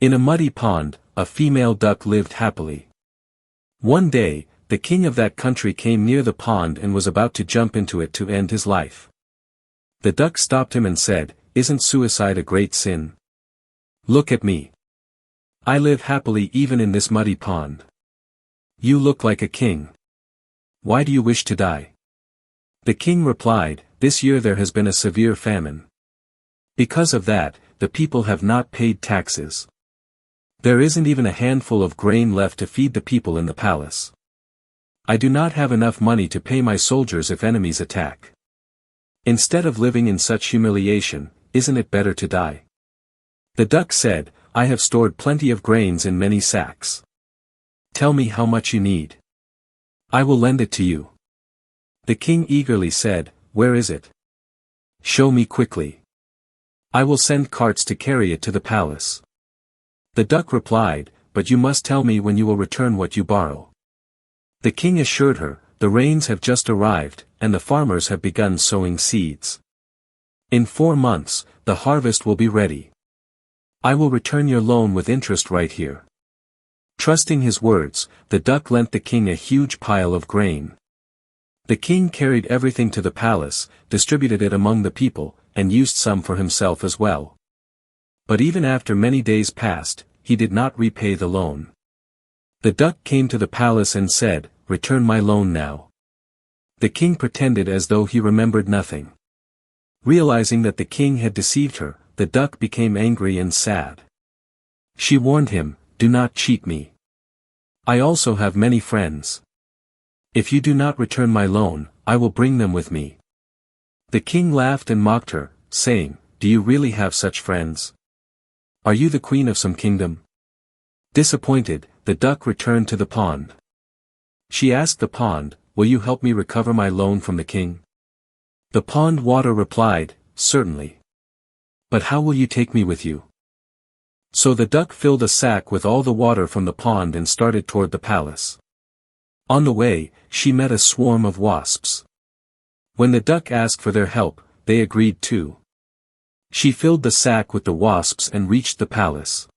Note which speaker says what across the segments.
Speaker 1: In a muddy pond, a female duck lived happily. One day, the king of that country came near the pond and was about to jump into it to end his life. The duck stopped him and said, "Isn't suicide a great sin? Look at me. I live happily even in this muddy pond. You look like a king. Why do you wish to die?" The king replied, "This year there has been a severe famine. Because of that, the people have not paid taxes. There isn't even a handful of grain left to feed the people in the palace. I do not have enough money to pay my soldiers if enemies attack. Instead of living in such humiliation, isn't it better to die?" The duck said, "I have stored plenty of grains in many sacks. Tell me how much you need. I will lend it to you." The king eagerly said, "Where is it? Show me quickly. I will send carts to carry it to the palace." The duck replied, "But you must tell me when you will return what you borrow." The king assured her, "The rains have just arrived, and the farmers have begun sowing seeds. In 4 months, the harvest will be ready. I will return your loan with interest right here." Trusting his words, the duck lent the king a huge pile of grain. The king carried everything to the palace, distributed it among the people, and used some for himself as well. But even after many days passed, he did not repay the loan. The duck came to the palace and said, "Return my loan now." The king pretended as though he remembered nothing. Realizing that the king had deceived her, the duck became angry and sad. She warned him, "Do not cheat me. I also have many friends. If you do not return my loan, I will bring them with me." The king laughed and mocked her, saying, "Do you really have such friends? Are you the queen of some kingdom?" Disappointed, the duck returned to the pond. She asked the pond, "Will you help me recover my loan from the king?" The pond water replied, "Certainly. But how will you take me with you?" So the duck filled a sack with all the water from the pond and started toward the palace. On the way, she met a swarm of wasps. When the duck asked for their help, they agreed too. She filled the sack with the wasps and reached the palace.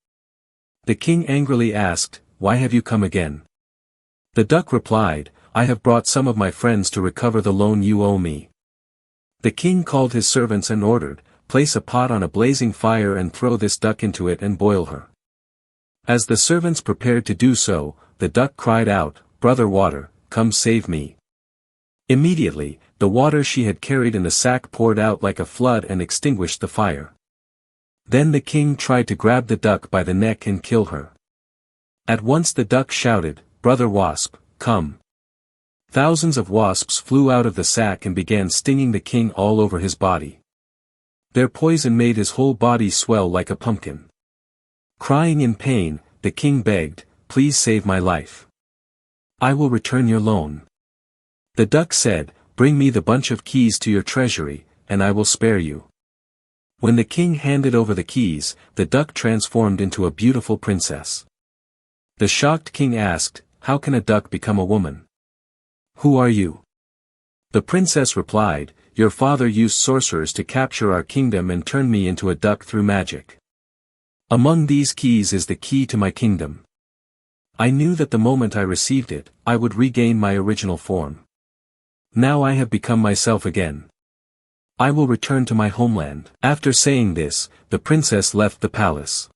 Speaker 1: The king angrily asked, "Why have you come again?" The duck replied, "I have brought some of my friends to recover the loan you owe me." The king called his servants and ordered, "Place a pot on a blazing fire and throw this duck into it and boil her." As the servants prepared to do so, the duck cried out, "Brother Water, come save me." Immediately, the water she had carried in the sack poured out like a flood and extinguished the fire. Then the king tried to grab the duck by the neck and kill her. At once the duck shouted, "Brother Wasp, come." Thousands of wasps flew out of the sack and began stinging the king all over his body. Their poison made his whole body swell like a pumpkin. Crying in pain, the king begged, "Please save my life. I will return your loan." The duck said, "Bring me the bunch of keys to your treasury, and I will spare you." When the king handed over the keys, the duck transformed into a beautiful princess. The shocked king asked, "How can a duck become a woman? Who are you?" The princess replied, "Your father used sorcerers to capture our kingdom and turn me into a duck through magic. Among these keys is the key to my kingdom. I knew that the moment I received it, I would regain my original form. Now I have become myself again. I will return to my homeland." After saying this, the princess left the palace.